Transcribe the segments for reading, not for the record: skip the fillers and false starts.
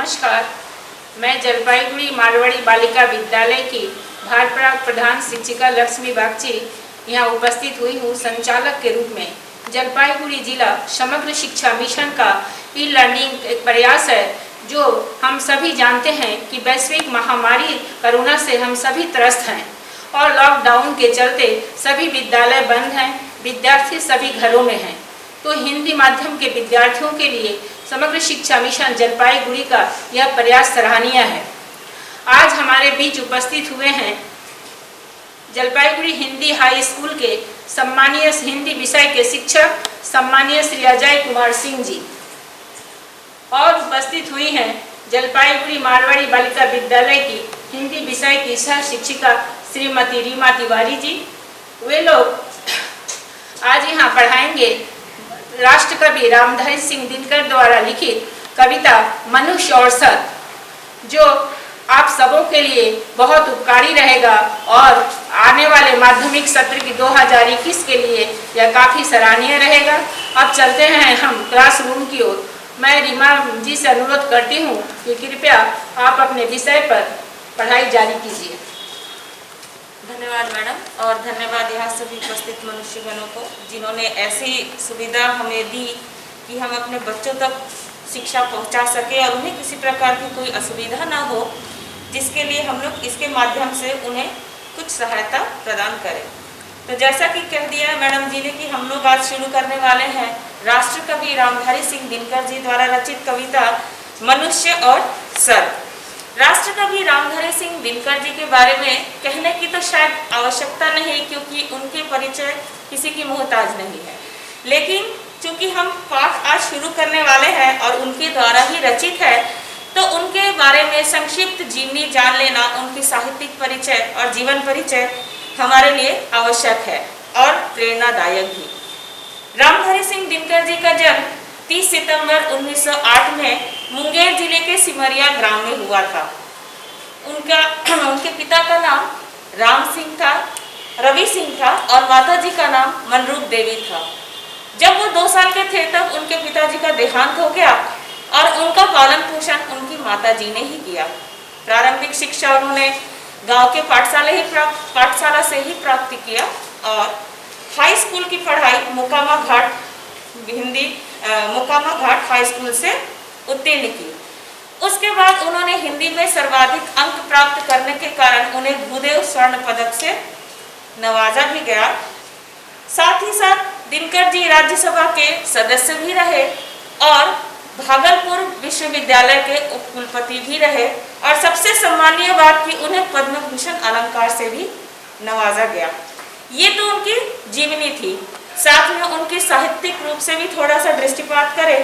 नमस्कार। मैं जलपाईगुड़ी मारवाड़ी बालिका विद्यालय की भारप्राप्त प्रधान शिक्षिका लक्ष्मी बागची यहाँ उपस्थित हुई हूँ संचालक के रूप में। जलपाईगुड़ी जिला समग्र शिक्षा मिशन का ई लर्निंग एक प्रयास है जो हम सभी जानते हैं कि वैश्विक महामारी कोरोना से हम सभी त्रस्त हैं और लॉकडाउन के चलते सभी विद्यालय बंद हैं, विद्यार्थी सभी घरों में हैं। तो हिंदी माध्यम के विद्यार्थियों के लिए समग्र शिक्षा मिशन जलपाईगुड़ी का यह प्रयास सराहनीय है। आज हमारे बीच उपस्थित हुए हैं जलपाईगुड़ी हिंदी हाई स्कूल के सम्मानीय हिंदी विषय के शिक्षक सम्मानीय श्री अजय कुमार सिंह जी और उपस्थित हुई हैं जलपाईगुड़ी मारवाड़ी बालिका विद्यालय की हिंदी विषय की सह शिक्षिका श्रीमती रीमा तिवारी जी। वे लोग आज यहाँ पढ़ाएंगे राष्ट्रकवि रामधारी सिंह दिनकर द्वारा लिखित कविता मनुष्य और सत, जो आप सबों के लिए बहुत उपकारी रहेगा और आने वाले माध्यमिक सत्र की 2021 के लिए यह काफ़ी सराहनीय रहेगा। अब चलते हैं हम क्लासरूम की ओर। मैं रीमा जी से अनुरोध करती हूँ कि कृपया आप अपने विषय पर पढ़ाई जारी कीजिए। धन्यवाद मैडम, और धन्यवाद यहाँ सभी उपस्थित मनुष्यगणों को जिन्होंने ऐसी सुविधा हमें दी कि हम अपने बच्चों तक शिक्षा पहुँचा सके और उन्हें किसी प्रकार की कोई असुविधा ना हो, जिसके लिए हम लोग इसके माध्यम से उन्हें कुछ सहायता प्रदान करें। तो जैसा कि कह दिया मैडम जी ने कि हम लोग आज शुरू करने वाले हैं राष्ट्रकवि रामधारी सिंह दिनकर जी द्वारा रचित कविता मनुष्य और सर्प। राष्ट्रकवि रामधारी सिंह दिनकर जी के बारे में कहने की तो शायद आवश्यकता नहीं, क्योंकि उनके परिचय किसी की मोहताज नहीं है। लेकिन चूंकि हम पाठ आज शुरू करने वाले हैं और उनके द्वारा ही रचित है, तो उनके बारे में संक्षिप्त जीवनी जान लेना, उनकी साहित्यिक परिचय और जीवन परिचय हमारे लिए आवश्यक है और प्रेरणादायक भी। रामधारी सिंह दिनकर जी का जन्म 30 सितंबर 1908 में मुंगेर जिले के सिमरिया ग्राम में हुआ था। उनके पिता का नाम राम सिंह था, रवि सिंह था और माता जी का नाम मनरूप देवी था। जब वो 2 साल के थे तब उनके पिताजी का देहांत हो गया और उनका पालन पोषण उनकी माता जी ने ही किया। प्रारंभिक शिक्षा उन्होंने गांव के पाठशाला से ही प्राप्त किया और हाई स्कूल की पढ़ाई मोकामा घाट हाई स्कूल से उत्तीर्ण की। उसके बाद उन्होंने हिंदी में सर्वाधिक अंक प्राप्त करने के कारण उन्हें भूदेव स्वर्ण पदक से नवाजा भी गया। साथ ही साथ दिनकर जी राज्यसभा के सदस्य भी रहे और भागलपुर विश्वविद्यालय के उपकुलपति भी रहे और सबसे सम्मानीय बात कि उन्हें पद्म भूषण अलंकार से भी नवाजा गया। ये तो उनकी जीवनी थी। साथ में उनकी साहित्यिक रूप से भी थोड़ा सा दृष्टिपात करें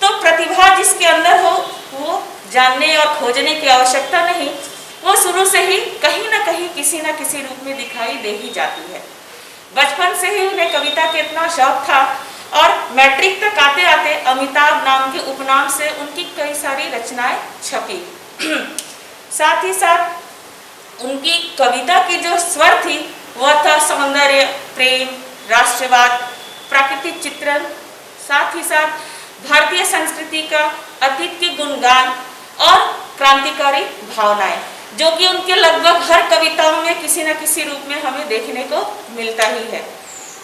तो प्रतिभा जिसके अंदर हो वो जानने और खोजने की आवश्यकता नहीं, वो शुरू से ही कहीं ना कहीं किसी न किसी रूप में दिखाई दे ही जाती है। बचपन से ही उन्हें कविता के इतना शौक था और मैट्रिक तक आते आते अमिताभ नाम के उपनाम से उनकी कई सारी रचनाएं छपी। साथ ही साथ उनकी कविता की जो स्वर थी वह था सौंदर्य, प्रेम, राष्ट्रवाद, प्राकृतिक चित्रण, साथ ही साथ भारतीय संस्कृति का अतीत के गुणगान और क्रांतिकारी भावनाएं, जो कि उनके लगभग हर कविताओं में किसी न किसी रूप में हमें देखने को मिलता ही है।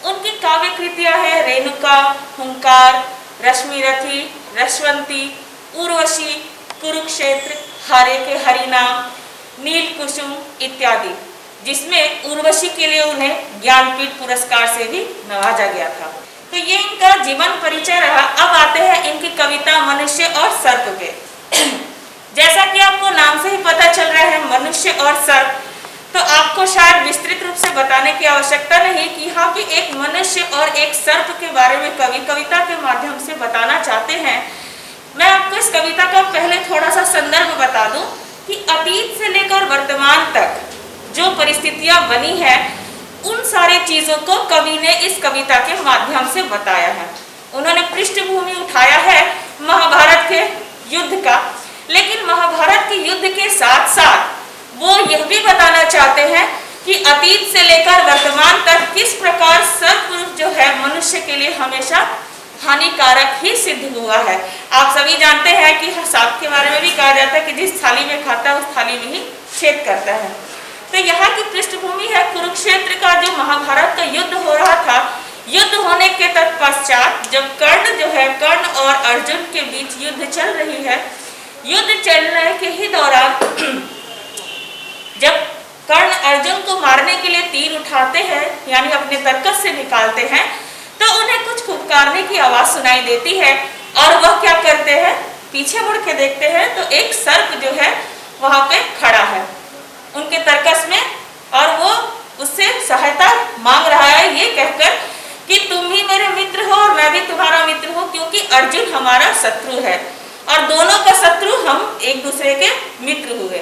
उनकी काव्य कृतियां हैं रेणुका, हुंकार, रश्मिरथी, रसवंती, उर्वशी, कुरुक्षेत्र, हारे के हरिनाम, नील कुसुम इत्यादि, जिसमें उर्वशी के लिए उन्हें ज्ञानपीठ पुरस्कार से भी नवाजा गया था। तो ये इनका जीवन परिचय रहा। अब आते हैं इनकी कविता मनुष्य और सर्प पे। जैसा कि आपको नाम से ही पता चल रहा है मनुष्य और सर्प, तो आपको शायद विस्तृत रूप से बताने की आवश्यकता नहीं कि यहाँ पे एक मनुष्य और एक सर्प के बारे में कवि कविता के माध्यम से बताना चाहते हैं। मैं आपको इस कविता का पहले थोड़ा सा संदर्भ बता दूं कि अतीत से लेकर वर्तमान तक जो परिस्थितियां बनी है उन सारी चीजों को कवि ने इस कविता के माध्यम से बताया है। उन्होंने पृष्ठभूमि उठाया है महाभारत के युद्ध का, लेकिन महाभारत के युद्ध के साथ साथ वो यह भी बताना चाहते हैं कि अतीत से लेकर वर्तमान तक किस प्रकार सर्प जो है मनुष्य के लिए हमेशा हानिकारक ही सिद्ध हुआ है। आप सभी जानते हैं कि सांप के बारे में भी कहा जाता है कि जिस थाली में खाता है उस थाली में ही छेद करता है। तो यहाँ की पृष्ठभूमि है कुरुक्षेत्र का जो महाभारत का युद्ध हो रहा था। युद्ध होने के तत्पश्चात जब कर्ण और अर्जुन के बीच युद्ध चल रही है, युद्ध चलने के ही दौरान जब कर्ण अर्जुन को मारने के लिए तीर उठाते हैं यानी अपने तरकस से निकालते हैं, तो उन्हें कुछ फुफकारने की आवाज सुनाई देती है और वह क्या करते हैं, पीछे मुड़ के देखते हैं तो एक सर्प जो है वहां पे खड़ा है उनके तरकस में, और वो उससे सहायता मांग रहा है ये कहकर कि तुम ही मेरे मित्र हो और मैं भी तुम्हारा मित्र हूँ, क्योंकि अर्जुन हमारा शत्रु है और दोनों का शत्रु हम एक दूसरे के मित्र हुए।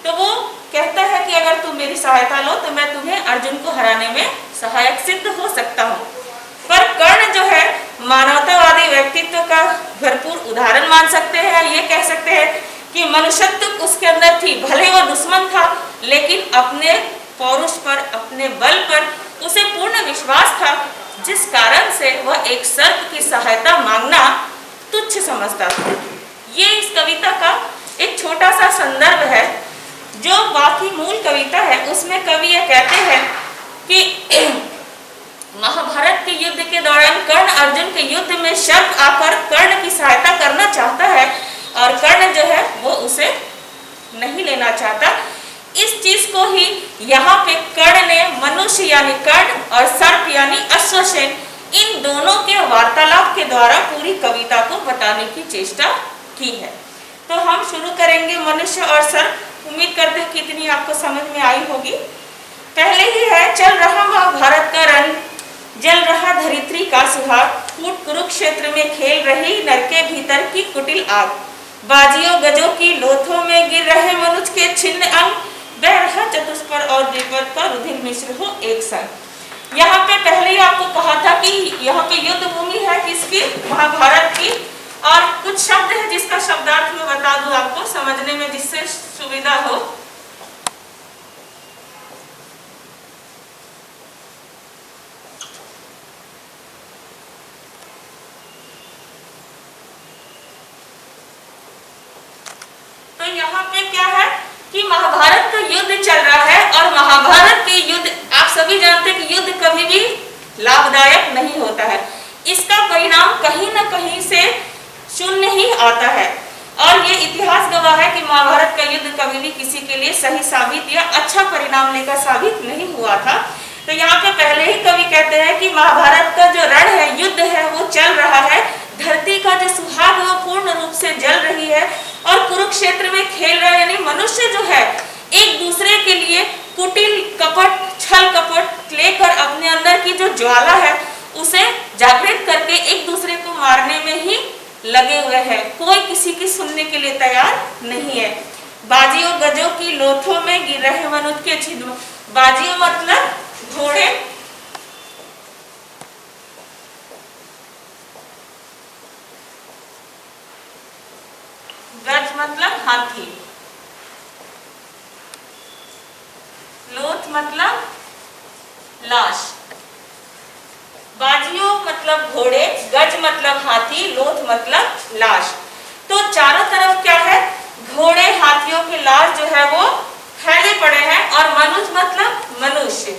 तो वो कहता है कि अगर तुम मेरी सहायता लो तो मैं तुम्हें अर्जुन को हराने में सहायक सिद्ध हो सकता हूँ। पर कर्ण जो है मानवतावादी व्यक्तित्व का भरपूर उदाहरण मान सकते हैं। ये कह सकते हैं कि मनुष्यत्व उसके अंदर थी, भले वो दुश्मन था लेकिन अपने पौरुष पर, अपने बल पर उसे पूर्ण विश्वास था, जिस कारण से वह एक सर्प की सहायता मांगना तुच्छ समझता था। ये इस कविता का एक छोटा सा संदर्भ है। जो बाकी मूल कविता है उसमें कवि ये कहते हैं कि महाभारत के युद्ध के दौरान कर्ण अर्जुन के युद्ध में सर्प आकर कर्ण की सहायता करना चाहता है और कर्ण जो है वो उसे नहीं लेना चाहता। इस चीज को ही यहाँ पे कर्ण ने मनुष्य यानी कर्ण और सर्प यानी अश्वसेन, इन दोनों के वार्तालाप के द्वारा पूरी कविता को बताने की चेष्टा की है। तो हम शुरू करेंगे मनुष्य और सर्प। उम्मीद करते हैं कि इतनी आपको समझ में आई होगी। पहले ही है, चल रहा महाभारत का रण, जल रहा धरित्री का सुहाग, कूट कुरुक्षेत्र में खेल रही नर के भीतर की कुटिल आग, बाजियों गजों की लोथों में गिर रहे मनुष्य के छिन्न अंग, बह रहा चतुष्पर और द्विपद का रुधिर मिश्र हो एक संग। यहाँ पे पहले ही आपको कहा था कि यहाँ पे युद्ध भूमि है किसकी, महाभारत की, और कुछ शब्द है जिसका शब्दार्थ मैं बता दूं आपको समझने में जिससे सुविधा हो। तो यहाँ पे क्या है कि महाभारत का युद्ध चल रहा है और महाभारत के युद्ध आप सभी जानते हैं कि युद्ध कभी भी लाभदायक नहीं होता है। इसका परिणाम कहीं ना कहीं से शून्य ही आता है और ये इतिहास गवाह है कि महाभारत का युद्ध कभी भी किसी के लिए सही साबित या अच्छा परिणाम लेकर साबित नहीं हुआ था। तो यहाँ पे पहले ही कवि कहते हैं कि महाभारत का जो रण है, युद्ध है, वो चल रहा है, धरती का जो सुहाग वो पूर्ण रूप से जल रही है और कुरुक्षेत्र में खेल रहे यानी मनुष्य जो है एक दूसरे के लिए कुटिल कपट, छल कपट लेकर अपने अंदर की जो ज्वाला है उसे जागृत करके एक दूसरे को मारने में ही लगे हुए हैं। कोई किसी की सुनने के लिए तैयार नहीं है। बाजियों गजों की लोथों में गिर रहे मनुष्य के छिद्र, बाजियों मतलब घोड़े, गज मतलब हाथी, लोथ मतलब लाश। बाजियों मतलब घोड़े, गज मतलब हाथी, लोथ मतलब लाश। तो चारों तरफ क्या है, घोड़े हाथियों के लाश जो है वो फैले पड़े हैं और मनुष्य मतलब मनुष्य।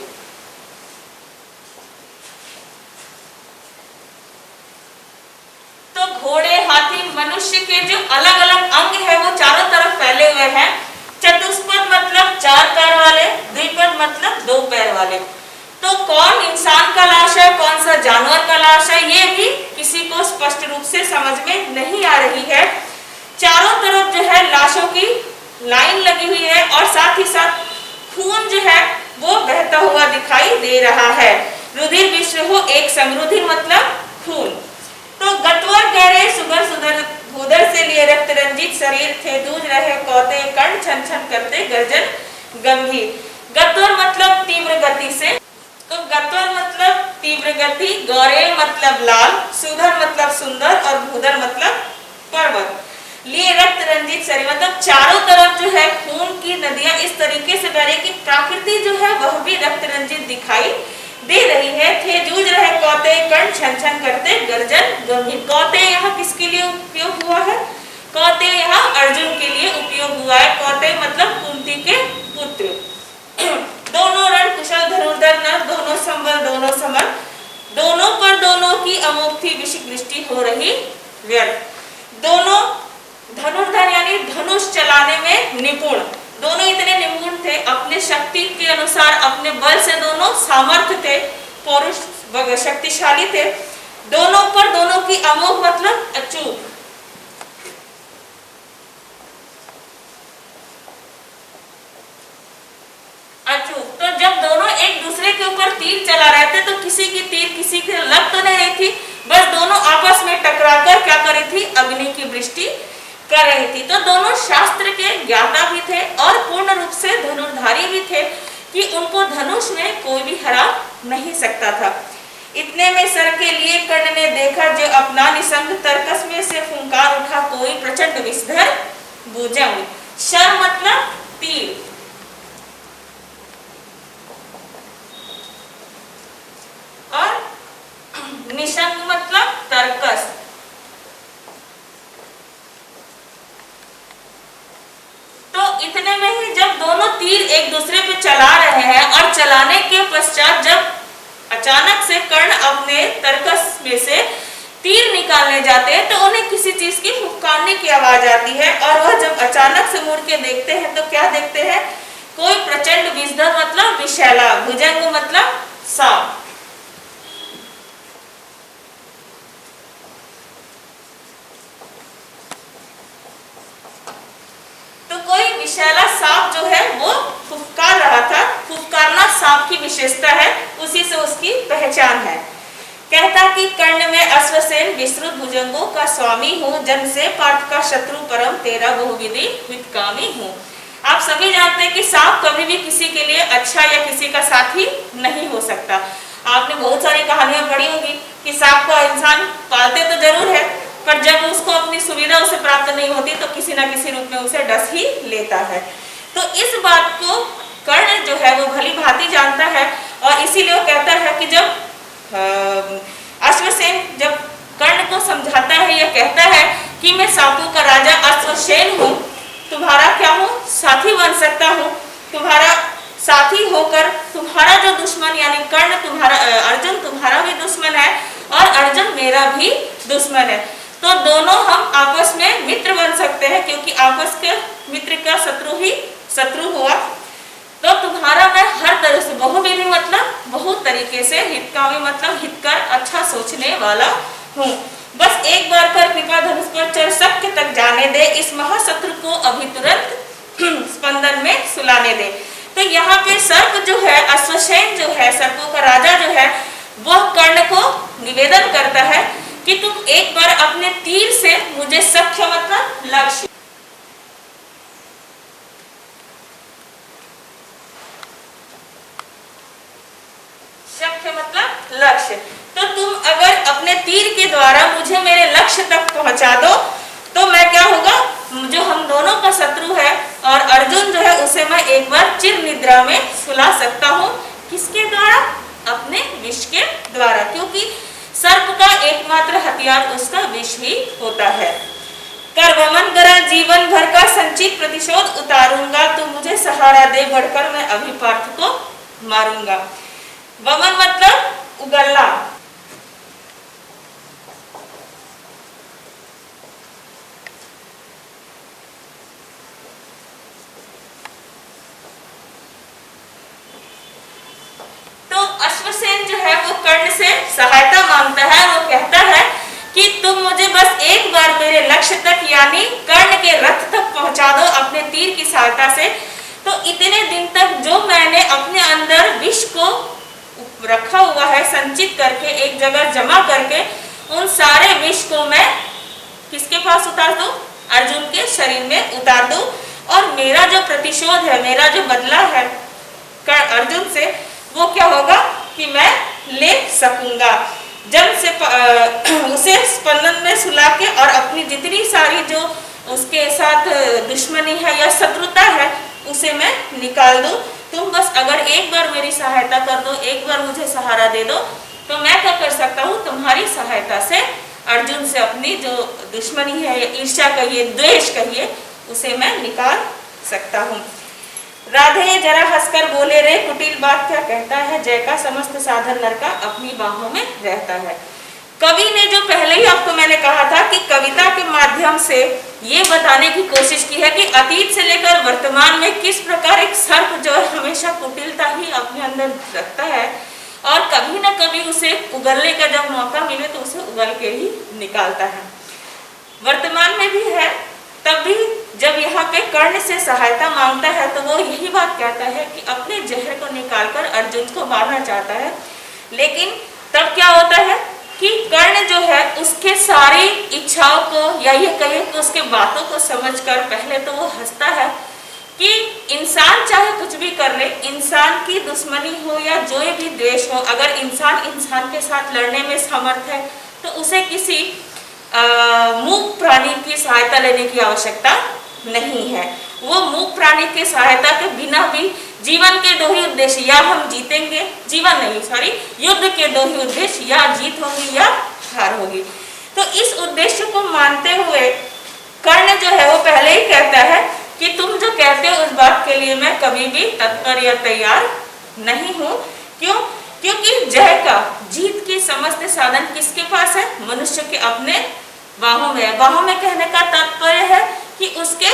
तो घोड़े हाथी मनुष्य के जो अलग अलग अंग है वो चारों तरफ फैले हुए हैं। चतुष्पद मतलब चार पैर वाले, द्विपद मतलब दो पैर वाले। तो कौन इंसान का लाश है, कौन सा जानवर का लाश है, ये भी किसी को स्पष्ट रूप से समझ में नहीं आ रही है। चारों तरफ जो है लाशों की लाइन लगी हुई है और साथ ही साथ खून जो है वो बहता हुआ दिखाई दे रहा है। रुधिर मिश्र हो एक संग, रुधिर मतलब खून। तो गत्वर गहरे सुगर सुधर भूदर से लिए रक्त रंजित शरीर थे, दूज रहे कौते कर्ण छन छन करते गर्जन गंभीर। गत्वर मतलब तीव्र गति से, तो गत्वर मतलब तीव्र गति, गौरे मतलब लाल, सुधर मतलब सुंदर और भूदर मतलब पर्वत। लिए रक्त रंजित शरीर मतलब चारों तरफ जो है खून की नदियां इस तरीके से बह रही कि प्रकृति जो है वह भी रक्त रंजित दिखाई दे रही है। थे जूझ रहे कौते कर्ण छन छन करते गर्जन गंभीर। कौते यहाँ किसके लिए उपयोग हुआ है? कौते यहाँ अर्जुन के लिए उपयोग हुआ है। कौते मतलब कुंती के पुत्र। दोनों रण कुशल धनुर्धर नर, दोनों संबल दोनों समर, दोनों पर दोनों की अमोघ थी विशिक दृष्टि हो रही व्यर्थ। दोनों धनुर्धर यानी धनुष चलाने में निपुण, दोनों इतने निपुण थे, अपने शक्ति के अनुसार अपने बल से दोनों सामर्थ्य थे, पुरुष शक्तिशाली थे। दोनों पर दोनों की अमोघ मतलब अचूक। तो जब दोनों एक दूसरे के ऊपर तीर चला रहे थे तो किसी की तीर किसी के लग तो नहीं रही थी, बस दोनों आपस में टकराकर क्या कर रही थी? अग्नि की वृष्टि कर रही थी। तो दोनों शास्त्र के ज्ञाता भी थे और पूर्ण रूप से धनुर्धारी भी थे कि उनको धनुष में कोई भी हरा नहीं सकता था। इतने में सर के लिए कर्ण ने देखा जो अपना निसंग तर्कस में से फुंकार उठा कोई प्रचंड विषधर भुजंग। शर मतलब तीर और निशंग मतलब तर्कस। तो इतने में ही जब दोनों तीर एक दूसरे पे चला रहे हैं और चलाने के पश्चात जब अचानक से कर्ण अपने तर्कस में से तीर निकालने जाते हैं तो उन्हें किसी चीज की फुफकारने की आवाज आती है और वह जब अचानक से मुड़ के देखते हैं तो क्या देखते हैं? कोई प्रचंड विषधर मतलब विषैला, भुजंग मतलब सांप। कोई विषैला सांप जो है वो फुफकार रहा था। फुफकारना सांप की विशेषता है, उसी से उसकी पहचान है। कहता कि कर्ण में अश्वसेन विस्तृत भुजंगों का स्वामी हूँ, जन से पार्थ का शत्रु परम तेरा बहुविधि हितकामी हूँ। आप सभी जानते हैं कि सांप कभी भी किसी के लिए अच्छा या किसी का साथी नहीं हो सकता। आपने बहुत सारी कहानियां पढ़ी होगी कि सांप को इंसान पालते तो जरूर है, पर जब उसको अपनी सुविधा उसे प्राप्त नहीं होती तो किसी न किसी रूप में उसे डस ही लेता है। तो इस बात को कर्ण जो है वो भली भांति जानता है और इसीलिए वो कहता है कि जब अश्वसेन जब कर्ण को समझाता है या कहता है कि मैं सांपों का राजा अश्वसेन हूँ, तुम्हारा क्या हूँ? साथी बन सकता हूँ। तुम्हारा साथी होकर तुम्हारा जो दुश्मन यानी कर्ण तुम्हारा अर्जुन तुम्हारा भी दुश्मन है और अर्जुन मेरा भी दुश्मन है। तो दोनों हम आपस में मित्र बन सकते हैं, क्योंकि आपस के मित्र का शत्रु ही शत्रु हुआ। तो तुम्हारा मैं हर तरह से बहुविधि मतलब बहुत तरीके से, हितकामी मतलब हितकर अच्छा सोचने वाला हूँ। बस एक बार कर कृपा धनुष पर चढ़ शक्य तक जाने दे, इस महाशत्रु को अभी तुरंत स्पंदन में सुलाने दे। तो यहाँ पे सर्प जो है, अश्वसेन जो है, सर्पों का राजा जो है, वह कर्ण को निवेदन करता है कि तुम एक बार अपने तीर से मुझे सख्य मतलब लक्ष्य, सख्य मतलब लक्ष्य, तो तुम अगर अपने तीर के द्वारा मुझे मेरे लक्ष्य तक पहुंचा दो तो मैं क्या होगा, जो हम दोनों का शत्रु है और अर्जुन जो है उसे मैं एक बार चिर निद्रा में सुला सकता हूँ। किसके द्वारा? अपने विष के द्वारा, क्योंकि सर्प का एकमात्र हथियार उसका विष ही होता है। कर वमन करा जीवन भर का संचित प्रतिशोध उतारूंगा, तू मुझे सहारा दे बढ़कर मैं अभी पार्थ को मारूंगा। वमन मतलब उगलना। तो अश्वसेन जो है वो कर्ण से सहायता मांगता है। वो कहता है कि तुम मुझे बस एक बार मेरे लक्ष्य तक यानी कर्ण के रथ तक पहुंचा दो अपने तीर की सहायता से। तो इतने दिन तक जो मैंने अपने अंदर विष को रखा हुआ है, संचित करके एक जगह जमा करके, उन सारे विष को मैं किसके पास उतार दूं? अर्जुन के शरीर में उतार दूं और मेरा जो प्रतिशोध है, मेरा जो बदला है अर्जुन से, वो क्या होगा कि मैं ले सकूंगा। जब से उसे स्पंदन में सुला के और अपनी जितनी सारी जो उसके साथ दुश्मनी है या शत्रुता है उसे मैं निकाल दूं। तुम बस अगर एक बार मेरी सहायता कर दो, एक बार मुझे सहारा दे दो, तो मैं क्या कर सकता हूँ, तुम्हारी सहायता से अर्जुन से अपनी जो दुश्मनी है, ईर्ष्या कहिए, द्वेष कहिए, उसे मैं निकाल सकता हूँ। राधे जरा हंसकर बोले, रे कुटिल बात क्या कहता है, जय का समस्त साधन नर का अपनी बाहों में रहता है। कवि ने जो पहले ही आपको मैंने कहा था कि कविता के माध्यम से ये बताने की कोशिश की है कि अतीत से लेकर वर्तमान में किस प्रकार एक सर्प जो है हमेशा कुटिलता ही अपने अंदर रखता है और कभी ना कभी उसे उगलने का जब मौका मिले तो उसे उगल के ही निकालता है। वर्तमान में भी है, तब भी जब यहाँ पे कर्ण से सहायता मांगता है तो वो यही बात कहता है कि अपने जहर को निकालकर अर्जुन को मारना चाहता है। लेकिन तब क्या होता है कि कर्ण जो है उसके सारी इच्छाओं को या ये कहे कि उसके बातों को समझकर पहले तो वो हंसता है कि इंसान चाहे कुछ भी कर ले, इंसान की दुश्मनी हो या जो भी द्वेष हो, अगर इंसान इंसान के साथ लड़ने में समर्थ है तो उसे किसी मूक प्राणी की सहायता लेने की आवश्यकता नहीं है। वो मूक प्राणी की सहायता के बिना भी जीवन के दो ही उद्देश्य, या हम जीतेंगे, जीवन नहीं सॉरी युद्ध के दो ही उद्देश्य, या जीत होगी या हार होगी। तो इस उद्देश्य को मानते हुए कर्ण जो है वो पहले ही कहता है कि तुम जो कहते हो उस बात के लिए मैं कभी भी तत्पर या तैयार नहीं हूँ। क्यों? क्योंकि जय का, जीत की समस्त साधन किसके पास है? मनुष्य के अपने बाहों में है। बाहों में कहने का तात्पर्य है कि उसके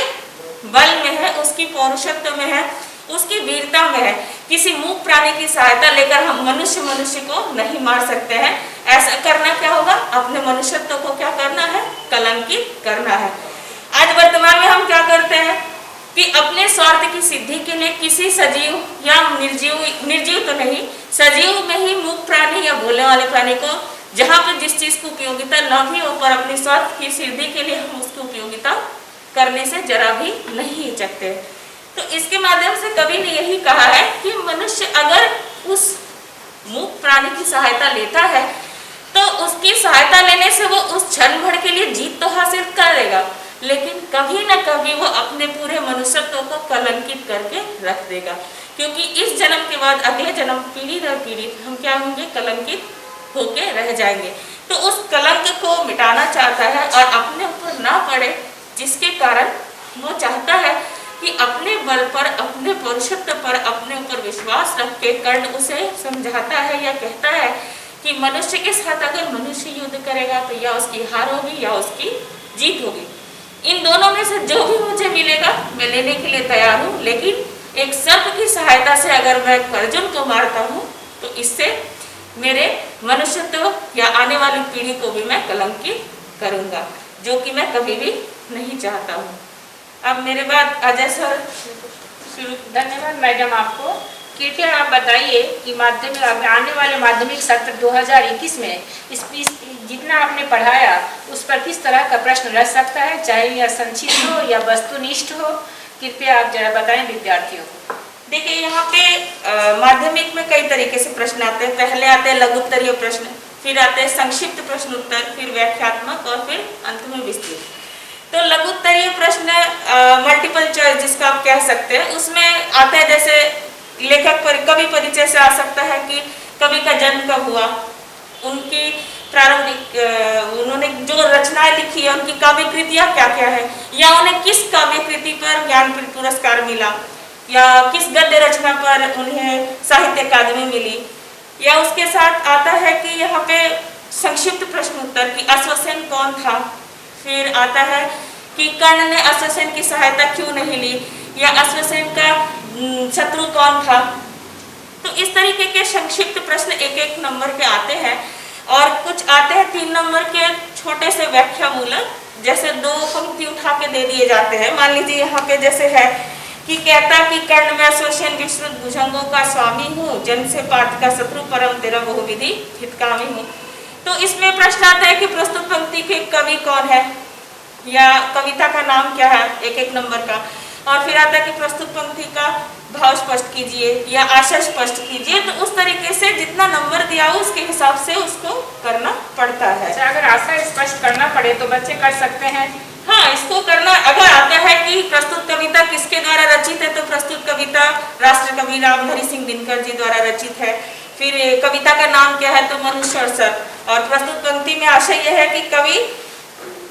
बल में है, उसकी पौरुषत्व में है, उसकी वीरता में है। किसी मूक प्राणी की सहायता लेकर हम मनुष्य को नहीं मार सकते हैं। ऐसा करना क्या होगा? अपने मनुष्यत्व को क्या करना है? कलंकित करना है। आज वर्तमान में हम क्या करते हैं कि अपने स्वार्थ की सिद्धि के लिए किसी सजीव या निर्जीव तो नहीं, सजीव में ही मूक प्राणी या बोलने वाले प्राणी को, जहाँ पर जिस चीज की उपयोगिता न भी हो पर अपने स्वार्थ की सिद्धि के लिए हम उसकी उपयोगिता करने से जरा भी नहीं हिचकते। तो इसके माध्यम से कवि ने यही कहा है कि मनुष्य अगर उस मूक प्राणी की सहायता लेता है तो उसकी सहायता लेने से वो उस क्षण भर के लिए जीत तो हासिल करेगा, लेकिन कभी न कभी वो अपने पूरे मनुष्यत्व को कलंकित करके रख देगा। क्योंकि इस जन्म के बाद अगले जन्म पीढ़ी दर पीढ़ी हम क्या होंगे? कलंकित होके रह जाएंगे। तो उस कलंक को मिटाना चाहता है और अपने ऊपर ना पड़े, जिसके कारण वो चाहता है कि अपने बल पर, अपने पौरुषत्व पर, अपने ऊपर विश्वास रख के कर्ण उसे समझाता है या कहता है कि मनुष्य के साथ अगर मनुष्य युद्ध करेगा तो या उसकी हार होगी या उसकी जीत होगी। इन दोनों में से जो भी मुझे मिलेगा मैं लेने के लिए तैयार हूँ, लेकिन एक सर्प की सहायता से अगर मैं अर्जुन को मारता हूँ तो इससे मेरे मनुष्यत्व या आने वाली पीढ़ी को भी मैं कलंकित करूँगा, जो कि मैं कभी भी नहीं चाहता हूँ। अब मेरे बाद अजय सर शुरू। धन्यवाद मैडम आपको। कृपया आप बताइए कि माध्यमिक आने वाले माध्यमिक सत्र 2021 में इस जितना आपने पढ़ाया उस पर किस तरह का प्रश्न रह सकता है, चाहे यह संक्षिप्त हो या वस्तुनिष्ठ हो, कृपया आप जरा बताएं विद्यार्थियों को। देखिए यहाँ पे माध्यमिक में कई तरीके से प्रश्न आते हैं। पहले आते हैं लघुत्तरीय प्रश्न, फिर आते हैं संक्षिप्त प्रश्न उत्तर, फिर व्याख्यात्मक और फिर अंत में विस्तृत। तो लघुत्तरीय प्रश्न मल्टीपल चॉइस जिसका आप कह सकते हैं, उसमें आता है जैसे लेखक पर कवि परिचय से आ सकता है कि कवि का जन्म कब हुआ, उनकी प्रारंभिक उन्होंने जो रचनाएं लिखी है उनकी काव्य कृतियां क्या क्या है, या उन्हें किस काव्य कृति पर ज्ञानपीठ पुरस्कार मिला, या किस गद्य रचना पर उन्हें साहित्य अकादमी मिली। या उसके साथ आता है कि यहाँ पे संक्षिप्त प्रश्न उत्तर की अश्वसेन कौन था, फिर आता है कि कर्ण ने अश्वसेन की सहायता क्यों नहीं ली, या अश्वसेन का शत्रु कौन था। तो इस तरीके के संक्षिप्त प्रश्न एक एक नंबर के आते हैं, और कुछ आते हैं 3 नंबर के छोटे से व्याख्यामूलक, जैसे 2 पंक्ति उठा के दे दिए जाते हैं। मान लीजिए यहाँ पे जैसे है कि कहता कि कर्ण में अश्वसेन विस्तृत भुजंगों का स्वामी हूँ, जन से पार्थ का शत्रु परम तेरा बहुविधि हितकामी हूँ। तो इसमें प्रश्न आता है कि प्रस्तुत पंक्ति के कवि कौन है, या कविता का नाम क्या है, एक एक नंबर का। और फिर आता है कि प्रस्तुत पंक्ति का भाव स्पष्ट कीजिए या आशय स्पष्ट कीजिए। तो उस तरीके से जितना नंबर दिया हो उसके हिसाब से उसको करना पड़ता है। अच्छा, अगर आशा स्पष्ट करना पड़े तो बच्चे कर सकते हैं? हाँ, इसको करना अगर आता है कि प्रस्तुत कविता किसके द्वारा रचित है, तो प्रस्तुत कविता राष्ट्रकवि रामधारी सिंह दिनकर जी द्वारा रचित है। फिर कविता का नाम क्या है, तो मनुष्य और सत। और प्रस्तुत पंक्ति में आशय यह है कि कवि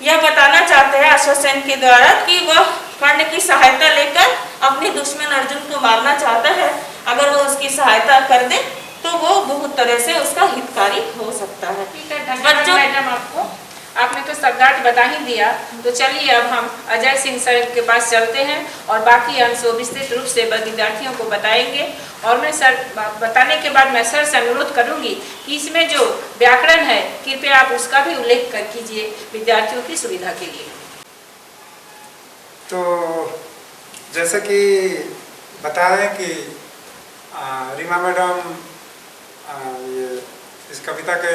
यह बताना चाहते हैं आश्वासन के द्वारा कि वह कर्ण की सहायता लेकर अपने दुश्मन अर्जुन को मारना चाहता है। अगर वो उसकी सहायता कर दे तो वो बहुत तरह से उसका हितकारी हो सकता है। ठीक है, धन्यवाद मैडम आपको। आपने तो शब्दार्थ बता ही दिया, तो चलिए अब हम अजय सिंह सर के पास चलते हैं और बाकी अंशों विस्तृत रूप से विद्यार्थियों को बताएंगे। और मैं सर बताने के बाद मैं सर से अनुरोध करूंगी कि इसमें जो व्याकरण है कृपया आप उसका भी उल्लेख कर कीजिए विद्यार्थियों की सुविधा के लिए। तो जैसे कि बताएं कि रीमा मैडम इस कविता के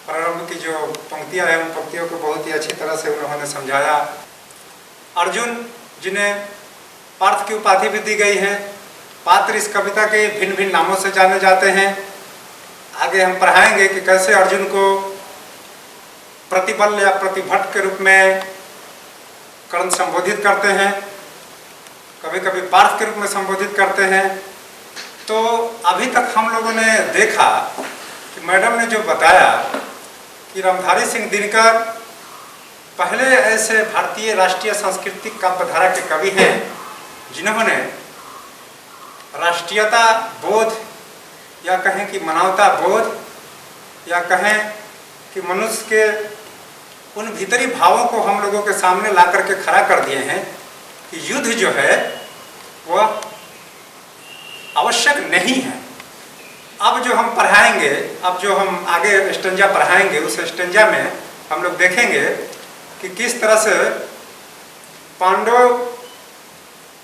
प्रारंभ की जो पंक्तियां हैं उन पंक्तियों को बहुत ही अच्छी तरह से उन्होंने समझाया। अर्जुन जिन्हें पार्थ की उपाधि भी दी गई है, पात्र इस कविता के भिन्न भिन्न नामों से जाने जाते हैं। आगे हम पढ़ाएंगे कि कैसे अर्जुन को प्रतिबल या प्रतिभट के रूप में कर्ण संबोधित करते हैं, कभी कभी पार्थ के रूप में संबोधित करते हैं। तो अभी तक हम लोगों ने देखा कि मैडम ने जो बताया कि रामधारी सिंह दिनकर पहले ऐसे भारतीय राष्ट्रीय सांस्कृतिक काव्यधारा के कवि हैं जिन्होंने राष्ट्रीयता बोध या कहें कि मानवता बोध या कहें कि मनुष्य के उन भीतरी भावों को हम लोगों के सामने ला करके खड़ा कर दिए हैं कि युद्ध जो है वह आवश्यक नहीं है। अब जो हम पढ़ाएंगे, अब जो हम आगे स्टेंजा पढ़ाएंगे, उस स्टेंजा में हम लोग देखेंगे कि किस तरह से पांडव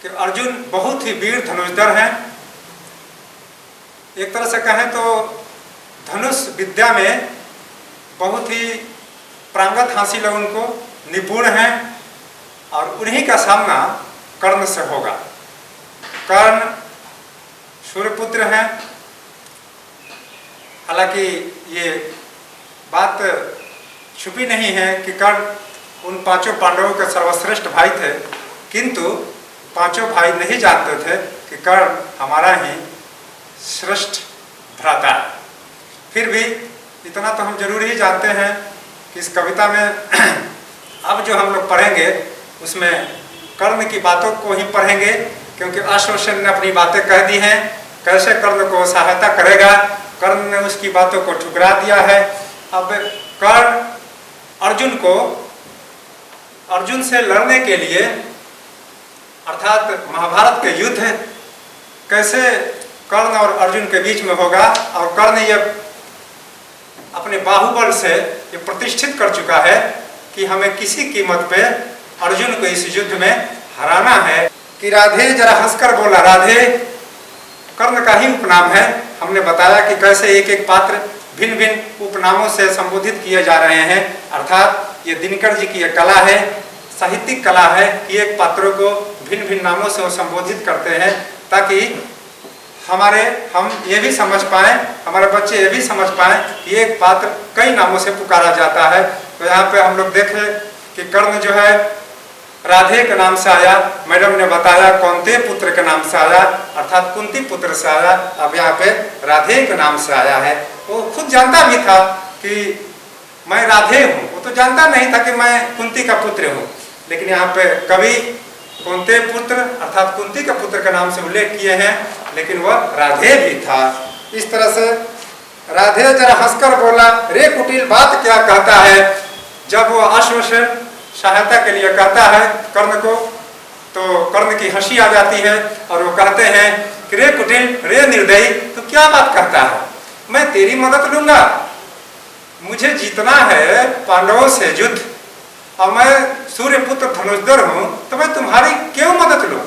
के अर्जुन बहुत ही वीर धनुषधर हैं। एक तरह से कहें तो धनुष विद्या में बहुत ही प्रांगत हासिल है, उनको निपुण हैं और उन्हीं का सामना कर्ण से होगा। कर्ण सूर्यपुत्र हैं। हालांकि ये बात छुपी नहीं है कि कर्ण उन पांचों पांडवों के सर्वश्रेष्ठ भाई थे, किंतु पांचों भाई नहीं जानते थे कि कर्ण हमारा ही श्रेष्ठ भ्राता है। फिर भी इतना तो हम जरूर ही जानते हैं कि इस कविता में अब जो हम लोग पढ़ेंगे उसमें कर्ण की बातों को ही पढ़ेंगे, क्योंकि अश्वसेन ने अपनी बातें कह दी हैं। कैसे कर्ण को सहायता करेगा, कर्ण ने उसकी बातों को ठुकरा दिया है। अब कर्ण अर्जुन से लड़ने के लिए अर्थात महाभारत के युद्ध कैसे कर्ण और अर्जुन के बीच में होगा, और कर्ण ये अपने बाहुबल से ये प्रतिष्ठित कर चुका है कि हमें किसी कीमत पे अर्जुन को इस युद्ध में हराना है। कि राधे जरा हंसकर बोला, राधे कर्ण का ही उपनाम है। हमने बताया कि कैसे एक एक पात्र भिन्न भिन्न उपनामों से संबोधित किए जा रहे हैं। अर्थात ये दिनकर जी की एक कला है, साहित्यिक कला है कि एक पात्रों को भिन्न भिन्न नामों से वो संबोधित करते हैं, ताकि हम ये भी समझ पाएं, हमारे बच्चे ये भी समझ पाएं कि एक पात्र कई नामों से पुकारा जाता है। तो यहाँ पे हम लोग देखें कि कर्ण जो है राधे के नाम से आया, मैडम ने बताया कौंते पुत्र के नाम से आया, अर्थात कुंती पुत्र से आया। अब यहाँ पे राधे के नाम से आया है। वो खुद जानता भी था कि मैं राधे हूँ, वो तो जानता नहीं था कि मैं कुंती का पुत्र हूँ, लेकिन यहाँ पे कवि कौंते पुत्र अर्थात कुंती के पुत्र के नाम से उल्लेख किए हैं, लेकिन वह राधे भी था। इस तरह से राधे जरा हंसकर बोला, रे कुटिल बात क्या कहता है। जब वो अश्वसेन सहायता के लिए कहता है कर्ण को, तो कर्ण की हंसी आ जाती है और वो कहते हैं कि रे कुटिल, रे निर्दयी, तो क्या बात कहता है, मैं तेरी मदद लूंगा, मुझे जीतना है पांडवों से युद्ध और मैं सूर्यपुत्र धनुषधर हूं, तो मैं तुम्हारी क्यों मदद लूं,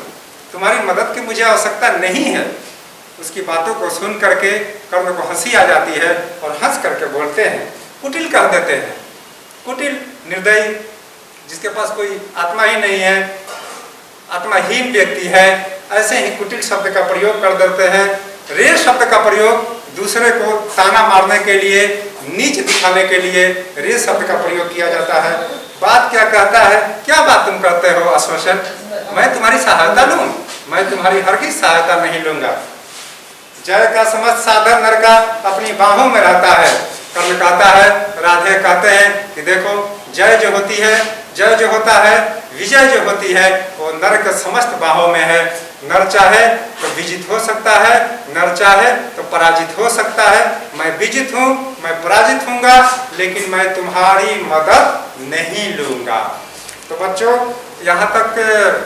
तुम्हारी मदद की मुझे आवश्यकता नहीं है। उसकी बातों को सुन करके कर्ण को हंसी आ जाती है और हंस करके बोलते हैं, कुटिल कह देते हैं। कुटिल निर्दयी, जिसके पास कोई आत्मा ही नहीं है, आत्माहीन व्यक्ति है, ऐसे ही कुटिल शब्द का प्रयोग कर देते हैं। रे शब्द का प्रयोग दूसरे को ताना मारने के लिए, नीच दिखाने के लिए रे शब्द का प्रयोग किया जाता है। बात क्या कहता है, क्या बात तुम करते हो आश्वासन, मैं तुम्हारी सहायता लूं, मैं तुम्हारी हरगिज सहायता नहीं लूंगा। जय का समस्त साधन नर का अपनी बाहों में रहता है। कर्ण कहता है, राधे कहते हैं कि देखो जय जो होती है, जय जो होता है, विजय जो होती है, वो नर के समस्त बाहों में है। नर चाहे तो विजित हो सकता है, नर चाहे तो पराजित हो सकता है। मैं विजित हूँ, मैं पराजित हूँगा, लेकिन मैं तुम्हारी मदद नहीं लूंगा। तो बच्चों यहाँ तक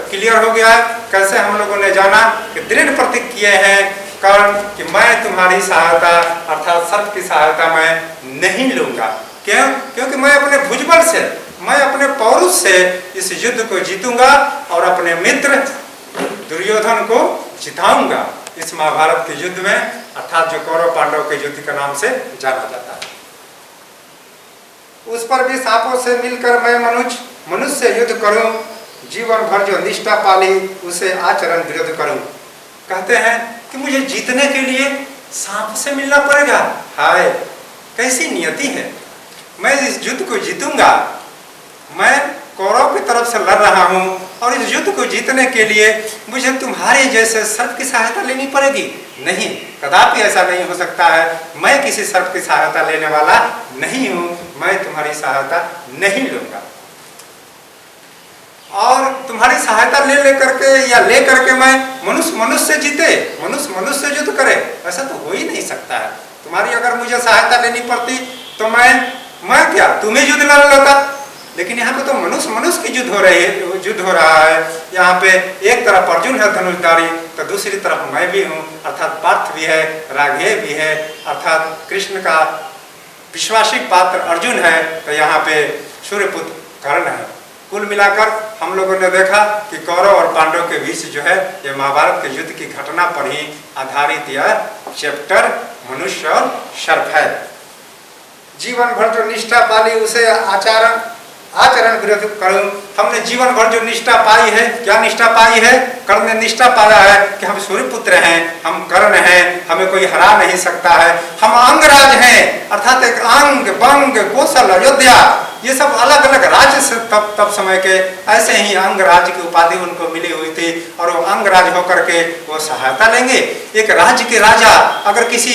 क्लियर हो गया कैसे हम लोगों ने जाना कि दृढ़ प्रतिज्ञा किए हैं कर्ण कि मैं तुम्हारी सहायता अर्थात सर्प की सहायता मैं नहीं लूंगा। क्यों? क्योंकि मैं अपने भुजबल से, मैं अपने पौरुष से इस युद्ध को जीतूंगा और अपने मित्र दुर्योधन को जिताऊंगा इस महाभारत के युद्ध में, अर्थात जो कौरव पांडव के युद्ध के नाम से जाना जाता है। उस पर भी सांपों से मिलकर मैं मनुष्य युद्ध करूं, जीवन भर जो निष्ठा पाली उसे आचरण विरुद्ध करूं। कहते हैं कि मुझे जीतने के लिए सांप से मिलना पड़ेगा। हाय कैसी नियति है, मैं इस युद्ध को जीतूंगा। मैं कौरव की तरफ से लड़ रहा हूं और इस युद्ध को जीतने के लिए मुझे तुम्हारे जैसे सर्प की सहायता लेनी पड़ेगी। नहीं, कदापि ऐसा नहीं हो सकता है। मैं किसी सर्प की सहायता लेने वाला नहीं हूं, मैं तुम्हारी सहायता नहीं लूंगा। और तुम्हारी सहायता ले करके मैं मनुष्य जीते, मनुष्य युद्ध करे, ऐसा तो हो ही नहीं सकता है। तुम्हारी अगर मुझे सहायता लेनी पड़ती तो मैं क्या तुम्हें युद्ध लड़ लेता, लेकिन यहाँ पे तो मनुष्य की युद्ध हो रहा है। यहाँ पे एक तरफ अर्जुन है धनुषधारी, तो दूसरी तरफ मैं भी हूँ, अर्थात पार्थ भी है, राघव भी है, अर्थात कृष्ण का विश्वासी पात्र अर्जुन है, तो यहाँ पे सूर्यपुत्र कर्ण है। कुल मिलाकर हम लोगों ने देखा कि कौरव और पांडव के बीच जो है ये महाभारत के युद्ध की घटना पर ही आधारित यह चैप्टर मनुष्य और सर्प है। जीवन भर जो निष्ठा पाली उसे आचरण विरुद्ध करूं। हमने जीवन भर जो निष्ठा पाई है, क्या निष्ठा पाई है? कर्ण ने निष्ठा पाया है कि हम सूर्यपुत्र हैं, हम कर्ण हैं, हमें कोई हरा नहीं सकता है, हम अंगराज हैं, अर्थात एक अंग, बंग, कौशल, अयोध्या, ये सब अलग अलग राज्य से तब समय के ऐसे ही अंगराज की उपाधि उनको मिली हुई थी और वो अंगराज होकर के वो सहायता लेंगे। एक राज्य के राजा अगर किसी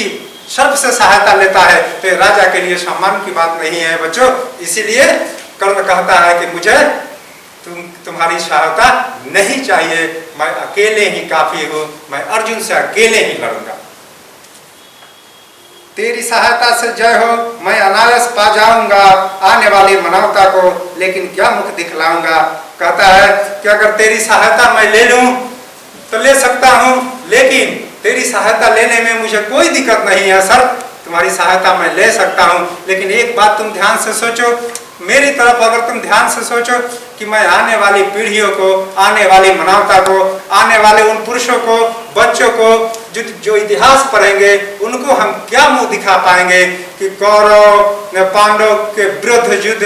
सर्प से सहायता लेता है तो राजा के लिए सम्मान की बात नहीं है बच्चों। इसीलिए कर्ण कहता है कि मुझे तुम्हारी सहायता नहीं चाहिए, मैं अकेले ही काफी हूं, मैं अर्जुन से अकेले ही लड़ूंगा। तेरी सहायता से जय हो, मैं अनायास पा जाऊंगा आने वाली मानवता को, लेकिन क्या मुख दिखलाऊंगा। कहता है कि अगर तेरी सहायता मैं ले लूं तो ले सकता हूं, लेकिन तेरी सहायता लेने में मुझे कोई दिक्कत नहीं है सर, तुम्हारी सहायता मैं ले सकता हूं, लेकिन एक बात तुम ध्यान से सोचो, मेरी तरफ अगर तुम ध्यान से सोचो कि मैं आने वाली पीढ़ियों को, आने वाली मानवता को, आने वाले उन पुरुषों को, बच्चों को जो इतिहास पढ़ेंगे उनको हम क्या मुंह दिखा पाएंगे कि कौरव ने पांडव के विरुद्ध युद्ध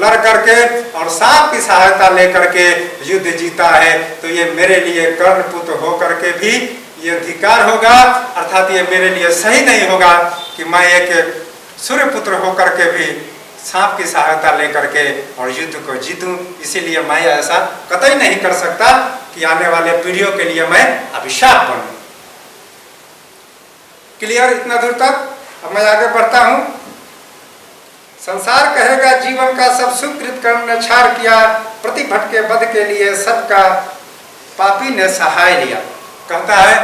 लड़ करके और सांप की सहायता लेकर के युद्ध जीता है, तो ये मेरे लिए कर्णपुत्र होकर के भी ये धिक्कार होगा, अर्थात ये मेरे लिए सही नहीं होगा कि मैं एक सूर्यपुत्र होकर के भी सांप की सहायता लेकर के और युद्ध को जीतूं। इसीलिए मैं ऐसा कतई नहीं कर सकता कि आने वाले पीढ़ियों के लिए मैं अभिशाप बनूं। क्लियर इतना दूर तक? अब मैं आगे बढ़ता हूं। संसार कहेगा जीवन का सब सुकृत कर्म ने छाड़ किया, प्रति भटके बध के लिए सबका पापी ने सहाय लिया। कहता है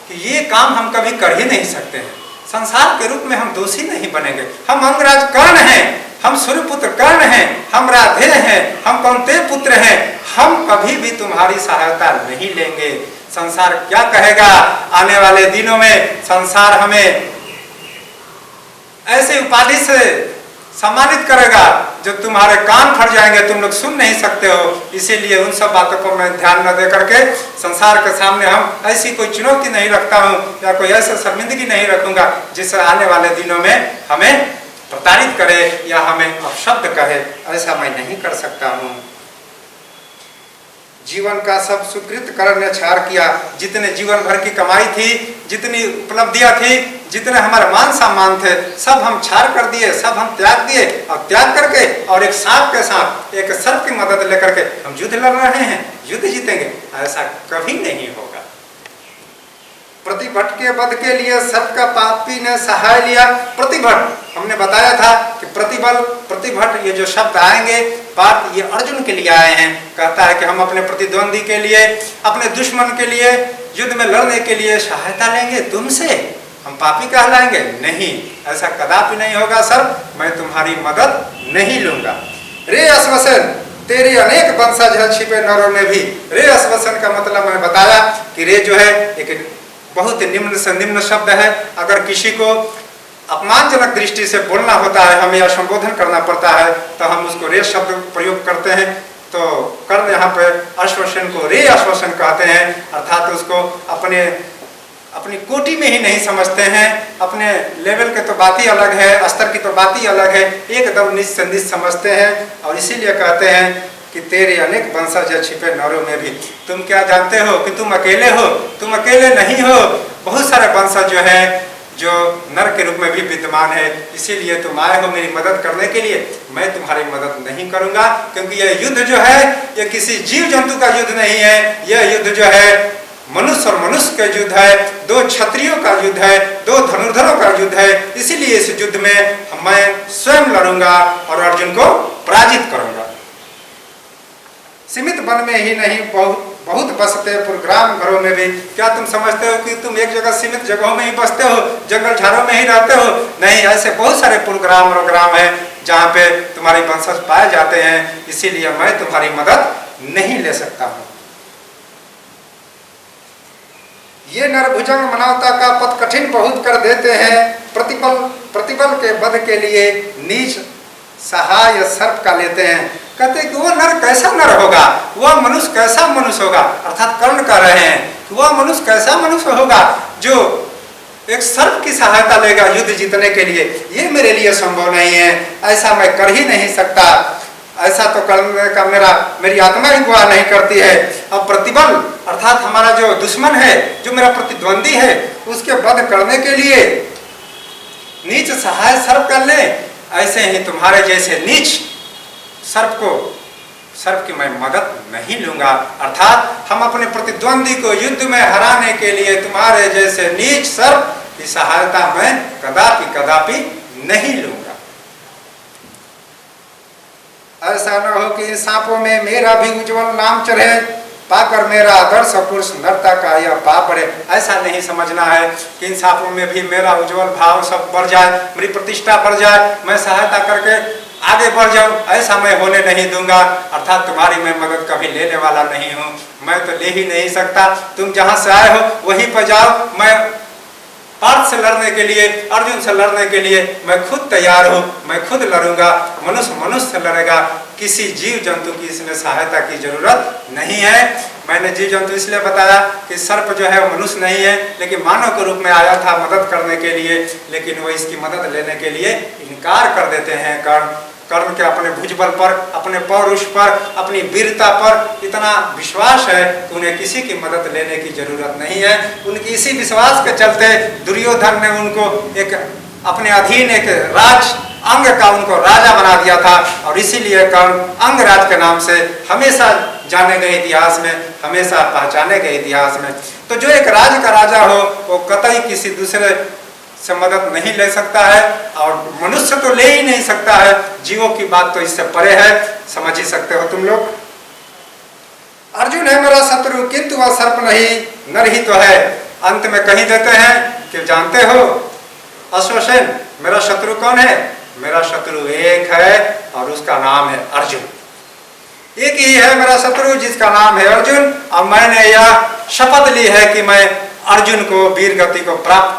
कि ये काम हम कभी कर ही नहीं सकते हैं, संसार के रूप में हम दोषी नहीं बनेंगे। हम अंगराज कर्ण हैं, हम सूर्यपुत्र कर्ण हैं, हम राधे हैं, हम कौंतेय पुत्र हैं, हम कभी भी तुम्हारी सहायता नहीं लेंगे। संसार क्या कहेगा आने वाले दिनों में? संसार हमें ऐसे उपाधि से सम्मानित करेगा जो तुम्हारे कान फट जाएंगे, तुम लोग सुन नहीं सकते हो। इसीलिए उन सब बातों को मैं ध्यान न दे करके संसार के सामने हम ऐसी कोई चुनौती नहीं रखता हूं या कोई ऐसा शर्मिंदगी नहीं रखूंगा जिससे आने वाले दिनों में हमें प्रताड़ित करे या हमें अपशब्द कहे, ऐसा मैं नहीं कर सकता हूं। जीवन का सब सुकृत कर्ण ने छाड़ किया। जितने जीवन भर की कमाई थी, जितनी उपलब्धियां थी, जितने हमारे मान सम्मान थे सब हम छाड़ कर दिए, सब हम त्याग दिए, और त्याग करके और एक सांप के साथ एक सर्प की मदद लेकर के हम युद्ध लड़ रहे हैं, युद्ध जीतेंगे, ऐसा कभी नहीं होगा। प्रतिभट के वध के लिए सर्प का पापी ने सहाय लिया। प्रतिभट हमने बताया था कि प्रतिबल प्रतिभट ये जो शब्द आएंगे पाठ ये अर्जुन के लिए आए हैं। कहता है कि हम अपने प्रतिद्वंदी के लिए, अपने दुश्मन के लिए युद्ध में लड़ने के लिए सहायता लेंगे तुमसे, हम पापी कहलाएंगे? नहीं, ऐसा कदापि नहीं होगा सर, मैं तुम्हारी मदद नहीं लूंगा। रे अश्वसन, तेरे अनेक वंशज है छिपे नरों में भी। रे अश्वसन का मतलब मैंने बताया कि रे जो है एक बहुत निम्न से निम्न शब्द है। अगर किसी को अपमानजनक दृष्टि से बोलना होता है, हमें या संबोधन करना पड़ता है, तो हम उसको रे शब्द प्रयोग करते हैं। तो कर्ण यहाँ पे अश्वसन को रे अश्वसन कहते हैं, अर्थात उसको अपनी कोटि में ही नहीं समझते हैं, अपने लेवल के तो बात ही अलग है, स्तर की तो बात ही अलग है, एकदम नीच से नीच समझते हैं। और इसीलिए कहते हैं कि तेरे अनेक वंशज है छिपे नरों में भी। तुम क्या जानते हो कि तुम अकेले हो? तुम अकेले नहीं हो, बहुत सारे वंशज जो है जो नर के रूप में भी विद्यमान है। इसीलिए तुम आए हो मेरी मदद करने के लिए, मैं तुम्हारी मदद नहीं करूंगा, क्योंकि यह युद्ध जो है यह किसी जीव जंतु का युद्ध नहीं है, यह युद्ध जो है मनुष्य और मनुष्य का युद्ध है, दो क्षत्रियों का युद्ध है, दो धनुर्धरों का युद्ध है। इसीलिए इस युद्ध में मैं स्वयं लड़ूंगा और अर्जुन को पराजित करूंगा। सीमित वन में ही नहीं बहुत बसते पुरग्राम घरों में भी। क्या तुम समझते हो कि तुम एक जगह सीमित जगहों में ही बसते हो, जंगल झाड़ों में ही रहते हो? नहीं, ऐसे बहुत सारे पुरग्राम और ग्राम है जहाँ पे तुम्हारे वंशज पाए जाते हैं। इसीलिए मैं तुम्हारी मदद नहीं ले सकता हूँ। ये नरभुजंग मानवता का पथ कठिन बहुत कर देते हैं। प्रतिबल के वध के लिए नीच सहाय सर्प का लेते हैं। कहते हैं कि वो नर कैसा नर होगा, वह मनुष्य कैसा मनुष्य होगा, अर्थात कर्ण कह रहे हैं कि वह मनुष्य कैसा मनुष्य होगा जो एक सर्प की सहायता लेगा युद्ध जीतने के लिए। ये मेरे लिए संभव नहीं है, ऐसा मैं कर ही नहीं सकता, ऐसा तो करने का मेरी आत्मा ही गुआ नहीं करती है। अब प्रतिबल अर्थात हमारा जो दुश्मन है, जो मेरा प्रतिद्वंदी है, उसके वध करने के लिए नीच सहाय सर्प कर ले। ऐसे ही तुम्हारे जैसे नीच सर्प की मैं मदद नहीं लूंगा। अर्थात हम अपने प्रतिद्वंदी को युद्ध में हराने के लिए तुम्हारे जैसे नीच सर्प की सहायता मैं कदापि नहीं लूंगा। ऐसा न हो कि इन सांपों में मेरा भी उज्जवल नाम चढ़े, पाकर मेरा आदर्श पुरुष नरता का यह पाप बढ़े। ऐसा नहीं समझना है कि इन सांपों में भी मेरा उज्जवल भाव सब बढ़ जाए, मेरी प्रतिष्ठा बढ़ जाए, मैं सहायता करके आगे बढ़ जाऊं, ऐसा मैं होने नहीं दूंगा। अर्थात तुम्हारी मैं मदद कभी लेने वाला नहीं हूं, मैं तो ले ही नहीं सकता। तुम जहां से आए हो वहीं पर जाओ, मैं पार्थ से लड़ने के लिए, अर्जुन से लड़ने के लिए मैं खुद तैयार हूँ, मैं खुद लड़ूंगा। मनुष्य से लड़ेगा, किसी जीव जंतु की इसमें सहायता की जरूरत नहीं है। मैंने जीव जंतु इसलिए बताया कि सर्प जो है मनुष्य नहीं है, लेकिन मानव के रूप में आया था मदद करने के लिए, लेकिन वो इसकी मदद लेने के लिए इनकार कर देते हैं। कर्ण के अपने भुजबल पर, अपने पौरुष पर, अपनी वीरता पर इतना विश्वास है कि उन्हें किसी की मदद लेने की जरूरत नहीं है। उनकी इसी विश्वास के चलते दुर्योधन ने उनको एक अपने अधीन एक राज अंग का उनको राजा बना दिया था, और इसीलिए कर्ण अंगराज के नाम से हमेशा जाने गए इतिहास में, हमेशा पहचाने गए इतिहास में। तो जो एक राज्य का राजा हो वो कतई किसी दूसरे से मदद नहीं ले सकता है, और मनुष्य तो ले ही नहीं सकता है। जीवों की बात तो इससे परे है, समझ ही सकते हो तुम लोग। अर्जुन है मेरा शत्रु किंतु वह सर्प नहीं, नर ही तो है। अंत में कहीं देते हैं कि जानते हो अश्वसेन मेरा शत्रु कौन है? मेरा शत्रु एक है और उसका नाम है अर्जुन। एक ही है मेरा शत्रु जिसका नाम है अर्जुन, और मैंने यह शपथ ली है कि मैं अर्जुन को वीर गति को प्राप्त,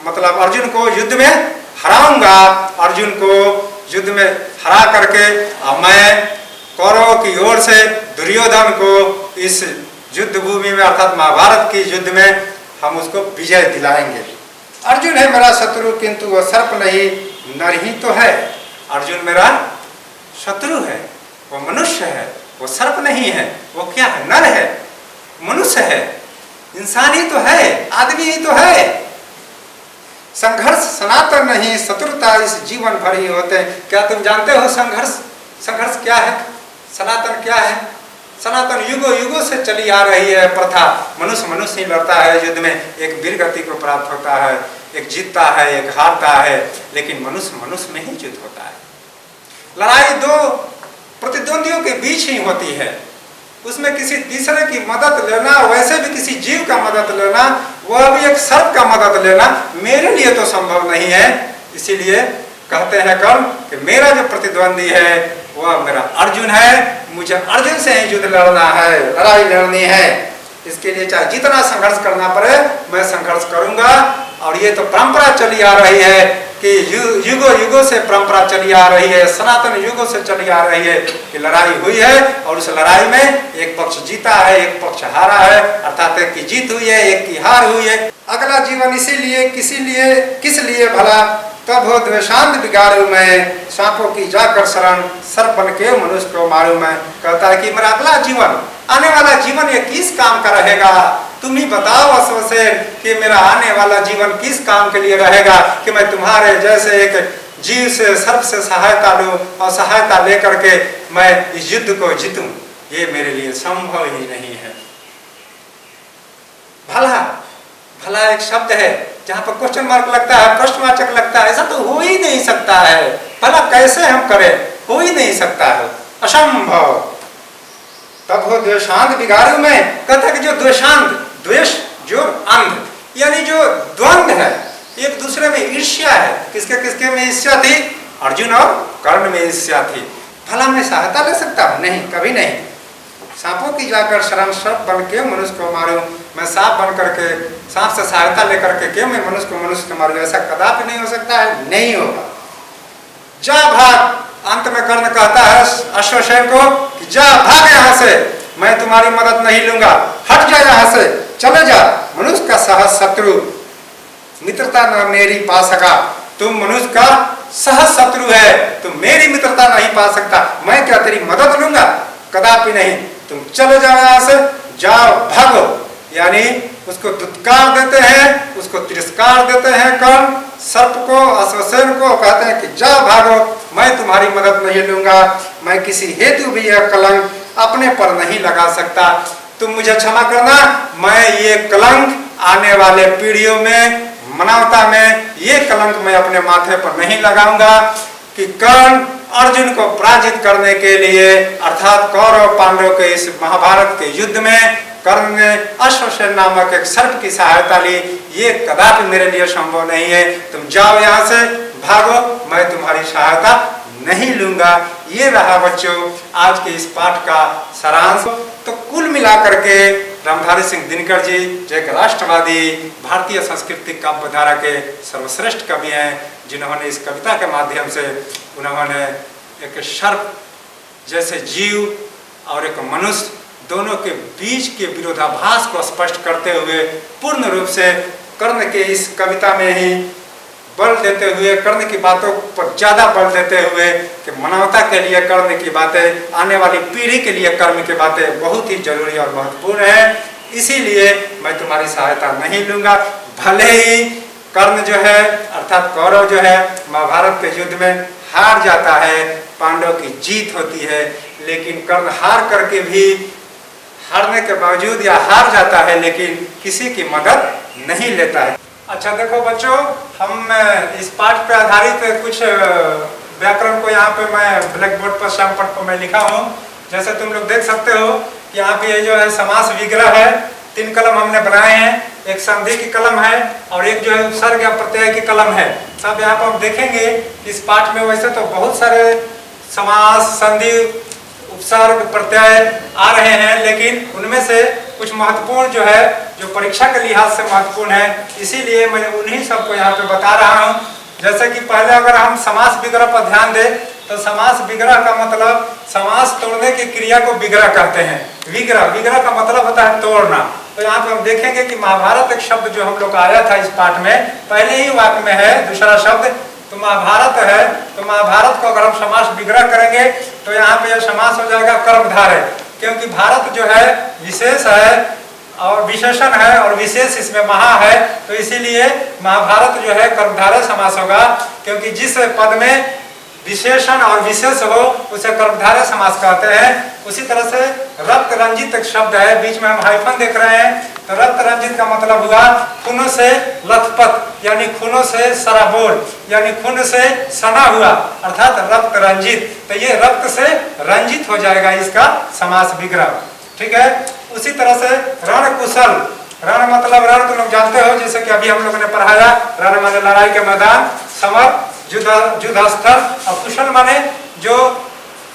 मतलब अर्जुन को युद्ध में हराऊंगा। अर्जुन को युद्ध में हरा करके मैं कौरवों की ओर से दुर्योधन को इस युद्ध भूमि में अर्थात महाभारत की युद्ध में हम उसको विजय दिलाएंगे। अर्जुन है मेरा शत्रु किंतु वह सर्प नहीं, नर ही तो है। अर्जुन मेरा शत्रु है, वो मनुष्य है, वो सर्प नहीं है। वो क्या है? नर है, मनुष्य है, इंसान ही तो है, आदमी ही तो है। संघर्ष सनातन नहीं, शत्रुता इस जीवन भर ही होते हैं। क्या तुम जानते हो संघर्ष क्या है? सनातन क्या है? सनातन युगों युगों से चली आ रही है प्रथा। मनुष्य ही लड़ता है युद्ध में, एक वीर गति को प्राप्त होता है, एक जीतता है, एक हारता है, लेकिन मनुष्य में ही युद्ध होता है। लड़ाई दो प्रतिद्वंदियों के बीच ही होती है, उसमें किसी तीसरे की मदद लेना, वैसे भी किसी जीव का मदद लेना, वह भी एक सर्प का मदद लेना मेरे लिए तो संभव नहीं है। इसीलिए कहते हैं कर्ण कि मेरा जो प्रतिद्वंदी है वह मेरा अर्जुन है, मुझे अर्जुन से ही युद्ध लड़ना है, लड़ाई लड़नी है। इसके लिए चाहे जितना संघर्ष करना पड़े मैं संघर्ष करूंगा। और ये तो परंपरा चली आ रही है कि युगों युगों से परंपरा चली आ रही है, सनातन युगों से चली आ रही है कि लड़ाई हुई है और उस लड़ाई में एक पक्ष जीता है, एक पक्ष हारा है, अर्थात एक की जीत हुई है, एक की हार हुई है। अगला जीवन इसीलिए किस लिए भला, तब हो द्वेषांत बिगाड़ू मैं, सांपों की जाकर शरण, सर्प बन के मनुष्य को मारू मैं। कहता है कि मेरा अगला जीवन, आने वाला जीवन ये किस काम का रहेगा? तुम ही बताओ अश्वसेन कि मेरा आने वाला जीवन किस काम के लिए रहेगा कि मैं तुम्हारे जैसे एक जीव से, सर्प से सहायता लूं और सहायता लेकर के मैं इस युद्ध को जीतूं। ये मेरे लिए संभव ही नहीं है। भला एक शब्द है जहाँ पर क्वेश्चन मार्क लगता है, प्रश्नवाचक लगता है, ऐसा तो हो ही नहीं सकता है। भला कैसे हम करें? हो ही नहीं सकता है, असंभव। तब हो द्वेषांत बिगाड़ू में, कहता है कि जो द्वेष जो अंध, यानी जो द्वंद्व है, एक दूसरे में ईर्ष्या है। किसके में ईर्ष्या थी? अर्जुन और कर्ण में ईर्ष्या थी। भला मैं सहायता ले सकता हूँ? नहीं, कभी नहीं। सांपों की जाकर शरण, सर्प बन के मनुष्य को मारूं, मैं सांप बन करके, सांप से सहायता लेकर के क्यों मैं मनुष्य को मारूं? ऐसा कदापि नहीं हो सकता है, नहीं होगा। जा भाग, अंत में कर्ण कहता है अश्वसेन को कि जा भाग यहाँ से, मैं तुम्हारी मदद नहीं लूंगा, हट जा यहाँ से, चले जा। मनुष्य का सहज शत्रु, मित्रता न मेरी पा सका। तुम मनुष्य का सहज शत्रु है, तुम मेरी मित्रता नहीं पा सकता, मैं क्या तेरी मदद लूंगा? कदापि नहीं। तुम चले जाओ यहाँ से, जाओ, भागो। यानी उसको दुत्कार देते हैं, उसको तिरस्कार देते हैं कर्ण, सर्प को, अश्वसेन को, कहते हैं कि जाओ भागो, मैं तुम्हारी मदद नहीं लूंगा, मैं किसी हेतु भी यह कलंक अपने पर नहीं लगा सकता। तुम मुझे क्षमा करना, मैं ये कलंक आने वाले पीढ़ियों में, मानवता में, ये कलंक मैं अपने माथे पर नहीं लगाऊंगा कि कर्ण अर्जुन को पराजित करने के लिए, अर्थात कौरव पांडव के इस महाभारत के युद्ध में कर्ण ने अश्वसेन नामक एक सर्प की सहायता ली। ये कदापि मेरे लिए संभव नहीं है। तुम जाओ यहाँ से, भागो, मैं तुम्हारी सहायता नहीं लूंगा। ये रहा बच्चों आज के इस पाठ का सारांश। तो कुल मिलाकर के रामधारी सिंह दिनकर जी जो एक राष्ट्रवादी भारतीय सांस्कृतिक काव्यधारा के सर्वश्रेष्ठ कवि हैं, जिन्होंने इस कविता के माध्यम से उन्होंने एक सर्प जैसे जीव और एक मनुष्य दोनों के बीच के विरोधाभास को स्पष्ट करते हुए पूर्ण रूप से कर्ण के इस कविता में ही बल देते हुए, कर्ण की बातों पर ज्यादा बल देते हुए कि मानवता के लिए कर्ण की बातें, आने वाली पीढ़ी के लिए कर्ण की बातें बहुत ही जरूरी और महत्वपूर्ण है। इसीलिए मैं तुम्हारी सहायता नहीं लूंगा। भले ही कर्ण जो है अर्थात कौरव जो है महाभारत के युद्ध में हार जाता है, पांडव की जीत होती है, लेकिन कर्ण हार करके भी, हारने के बावजूद या हार जाता है लेकिन किसी की मदद नहीं लेता है। अच्छा देखो बच्चों, हम इस पाठ पर आधारित कुछ व्याकरण को यहाँ पे मैं ब्लैक बोर्ड पर श्यामपट पर मैं लिखा हूँ। जैसे तुम लोग देख सकते हो यहाँ पे ये जो है समास विग्रह है, 3 कलम हमने बनाए हैं, एक संधि की कलम है और एक जो है उपसर्ग या प्रत्यय की कलम है। सब यहाँ पर हम देखेंगे इस पाठ में वैसे तो बहुत सारे समास, संधि, उपसर्ग, प्रत्यय आ रहे हैं, लेकिन उनमें से कुछ महत्वपूर्ण जो है जो परीक्षा के लिहाज से महत्वपूर्ण है, इसीलिए मैं उन्हीं सबको यहाँ पे बता रहा हूँ। जैसे कि पहले अगर हम समास विग्रह पर ध्यान दें तो समास विग्रह का मतलब समास तोड़ने की क्रिया को विग्रह कहते हैं। विग्रह का मतलब होता है तोड़ना। तो यहाँ पे हम देखेंगे कि महाभारत एक शब्द जो हम लोग आया था इस पाठ में, पहले ही वाक्य में है दूसरा शब्द, तो महाभारत है, तो महाभारत को अगर हम समास विग्रह करेंगे तो यहाँ पे यह समास हो जाएगा कर्मधारय, क्योंकि भारत जो है विशेष है, और विशेषण है और विशेष इसमें महा है, तो इसीलिए महाभारत जो है कर्मधारय समास होगा, क्योंकि जिस पद में विशेषण और विशेष हो उसे कर्मधारय समास कहते हैं। उसी तरह से रक्त रंजित एक शब्द है, बीच में हम हाइफन देख रहे हैं, तो रक्त रंजित का मतलब हुआ खूनों से लथपथ, यानी खूनों से सराबोर, यानी खून से सना हुआ, अर्थात रक्त रंजित। तो ये रक्त से रंजित हो जाएगा इसका समास विग्रह, ठीक है। उसी तरह से रण कुशल, रण मतलब रण तुम लोग जानते हो, जैसे कि अभी हम लोगों ने पढ़ाया, रण माने लड़ाई के मैदान, समर युद्ध स्थल, और कुशल माने जो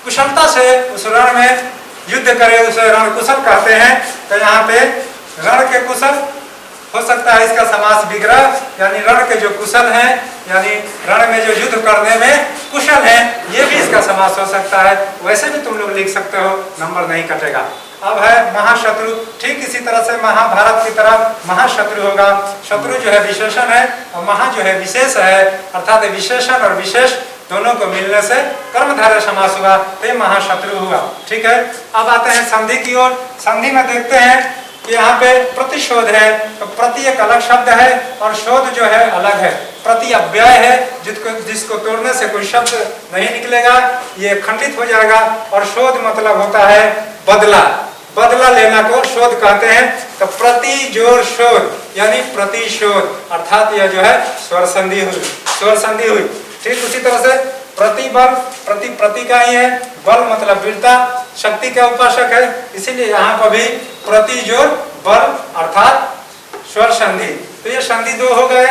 कुशलता से उस रण में युद्ध करे उसे रण कुशल कहते हैं। तो यहाँ पे रण के कुशल हो सकता है इसका समास विग्रह, यानी रण के जो कुशल हैं, यानी रण में जो युद्ध करने में कुशल हैं, ये भी इसका समास हो सकता है। वैसे भी तुम लोग लिख सकते हो, नंबर नहीं कटेगा। अब है महाशत्रु, ठीक इसी तरह से महाभारत की तरह महाशत्रु होगा। शत्रु जो है विशेषण है और महा जो है विशेष है, अर्थात विशेषण और विशेष दोनों को मिलने से कर्मधारय समास हुआ, तो ये महाशत्रु हुआ, ठीक है। अब आते हैं संधि की ओर। संधि में देखते हैं कि यहाँ पे प्रतिशोध है, तो प्रति एक अलग शब्द है और शोध जो है अलग है। प्रति अव्यय है, जिसको तोड़ने से कोई शब्द नहीं निकलेगा, ये खंडित हो जाएगा। और शोध मतलब होता है बदला, बदला लेना को शोध कहते हैं। तो प्रति जोर शोध यानी प्रतिशोध, अर्थात यह जो है स्वर संधि हुई, स्वर संधि हुई, ठीक। उसी तरह से प्रतिबल, प्रति का ही है, बल मतलब वीरता, शक्ति का उपासक है, इसीलिए यहाँ पर भी प्रति जोर बल अर्थात स्वर संधि। तो ये संधि दो हो गए।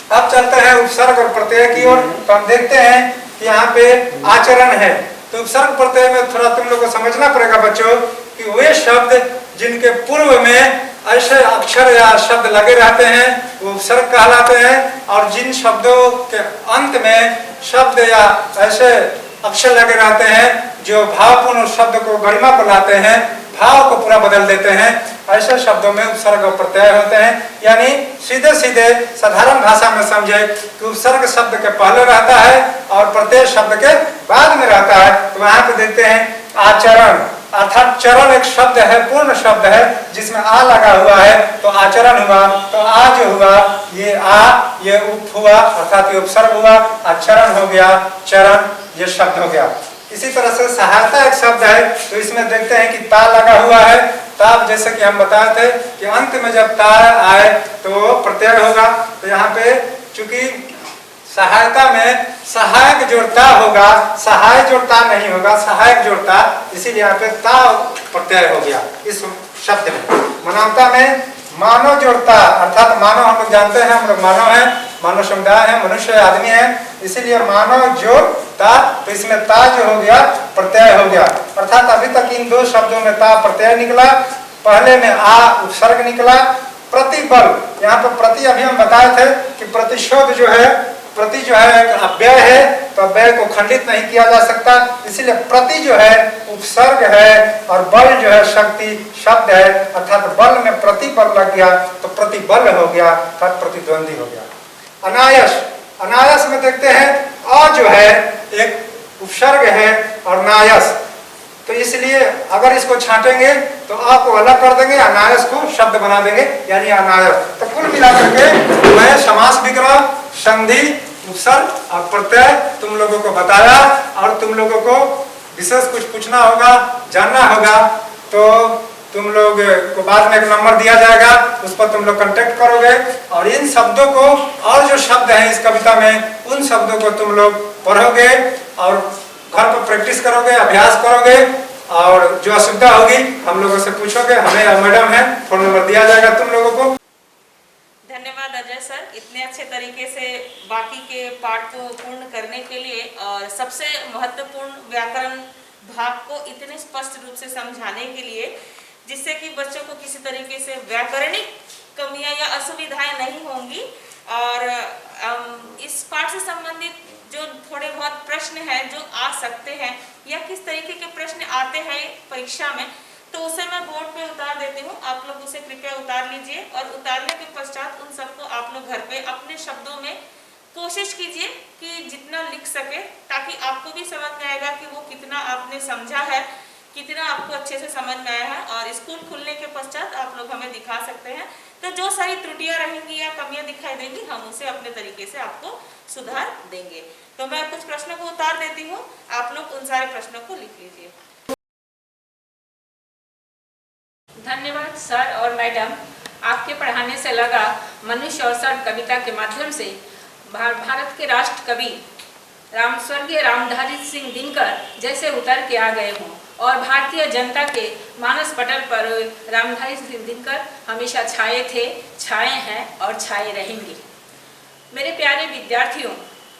अब चलते हैं उपसर्ग और प्रत्यय की ओर। तो हम देखते हैं कि यहाँ पे आचरण है, तो उपसर्ग प्रत्यय में थोड़ा तुम लोग को समझना पड़ेगा बच्चों कि वे शब्द जिनके पूर्व में ऐसे अक्षर या शब्द लगे रहते हैं वो उपसर्ग कहलाते हैं, और जिन शब्दों के अंत में शब्द या ऐसे अक्षर लगे रहते हैं जो भावपूर्ण शब्द को गरिमा को लाते हैं, भाव को पूरा बदल देते हैं, ऐसे शब्दों में उपसर्ग और प्रत्यय होते हैं। यानी सीधे सीधे साधारण भाषा में समझे कि उपसर्ग शब्द के पहले रहता है और प्रत्यय शब्द के बाद में रहता है। तो वहां पे देखते हैं आचरण, अर्थात चरण एक शब्द है, पूर्ण शब्द है जिसमें आ लगा हुआ है, तो आचरण हुआ। तो आ जो हुआ ये आ, ये उप हुआ अर्थात ये उपसर्ग हुआ, आचरण हो गया, चरण ये शब्द हो गया। इसी तरह से सहायता एक शब्द है, तो इसमें देखते हैं कि ता लगा हुआ है। ताब जैसे कि हम बताए थे कि अंत में जब ता आए तो प्रत्यय होगा। तो यहाँ पे चूंकि सहायता में सहायक जोड़ता होगा, सहाय जोड़ता नहीं होगा, सहायक जोड़ता, इसीलिए यहाँ पे ता प्रत्यय हो गया इस शब्द में। मानवता में मानव जोड़ता, अर्थात मानव हम लोग जानते हैं, हम लोग मानव हैं, मानव समुदाय है, मनुष्य आदमी है, इसीलिए मानव जोड़ता, तो इसमें ता जो हो गया प्रत्यय हो गया। अर्थात अभी तक इन दो शब्दों में ता प्रत्यय निकला, पहले में आ उपसर्ग निकला। प्रतिबल, यहाँ पर प्रति अभी हम बताए थे कि प्रतिशोध जो है, प्रति जो है एक अव्यय है, तो अव्यय को खंडित नहीं किया जा सकता, इसीलिए प्रति जो है उपसर्ग है और बल जो है शक्ति शब्द है, अर्थात बल में प्रतिबल लग गया तो प्रतिबल हो गया, अर्थात प्रतिद्वंदी हो गया। अनायस, अनायस में देखते हैं अ जो है एक उपसर्ग है और नायस, तो इसलिए अगर इसको छांटेंगे तो अ को अलग कर देंगे, अनायस को शब्द बना देंगे यानी अनायस। तो कुल मिलाकर के मैं समास विग्रह, संधि, उपसर्ग और प्रत्यय तुम लोगों को बताया, और तुम लोगों को विशेष कुछ पूछना होगा, जानना होगा, तो तुम लोग को बाद में एक नंबर दिया जाएगा, उस पर तुम लोग कांटेक्ट करोगे और इन शब्दों को और जो शब्द हैं इस कविता में उन शब्दों को तुम लोग पढ़ोगे और घर पर प्रैक्टिस करोगे, अभ्यास करोगे, और जो असुविधा होगी हम लोगों से पूछोगे, हमें मैडम है फोन नंबर दिया जाएगा तुम लोगों को। धन्यवाद अजय सर, इतने अच्छे तरीके से बाकी के पाठ को पूर्ण करने के लिए और सबसे महत्वपूर्ण व्याकरण भाग को इतने स्पष्ट रूप से समझाने के लिए, जिससे कि बच्चों को किसी तरीके से व्याकरणिक कमियां या असुविधाएं नहीं होंगी। और इस पाठ से संबंधित जो थोड़े बहुत प्रश्न हैं जो आ सकते हैं या किस तरीके के प्रश्न आते हैं परीक्षा में, तो उसे मैं बोर्ड पे उतार देती हूँ, आप लोग उसे कृपया उतार लीजिए और उतारने के पश्चात उन सबको आप लोग घर पे अपने शब्दों में कोशिश कीजिए कि जितना लिख सके, ताकि आपको भी समझ में आएगा कि वो कितना आपने समझा है, कितना आपको अच्छे से समझ में आया है, और स्कूल खुलने के पश्चात आप लोग हमें दिखा सकते हैं। तो जो सारी त्रुटियां रहेंगी या कमियां दिखाई देंगी, हम उसे अपने तरीके से आपको सुधार देंगे। तो मैं कुछ प्रश्नों को उतार देती हूँ, आप लोग उन सारे प्रश्नों को लिख लीजिए। धन्यवाद सर और मैडम, आपके पढ़ाने से लगा मनुष्य और सर कविता के माध्यम से भारत के राष्ट्र कवि स्वर्गीय रामधारी सिंह दिनकर जैसे उतर के आ गए हों, और भारतीय जनता के मानस पटल पर रामधारी सिंह दिनकर हमेशा छाए थे, छाए हैं और छाए रहेंगे। मेरे प्यारे विद्यार्थियों,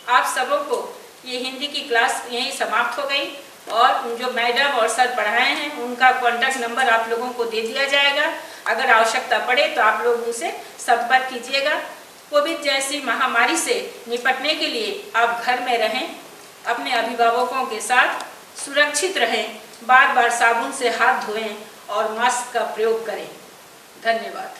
आप सबों को ये हिंदी की क्लास यहीं समाप्त हो गई, और जो मैडम और सर पढ़ाए हैं उनका कॉन्टैक्ट नंबर आप लोगों को दे दिया जाएगा। अगर आवश्यकता पड़े तो आप लोग उनसे संपर्क कीजिएगा। कोविड जैसी महामारी से निपटने के लिए आप घर में रहें, अपने अभिभावकों के साथ सुरक्षित रहें, बार बार साबुन से हाथ धोएं और मास्क का प्रयोग करें। धन्यवाद।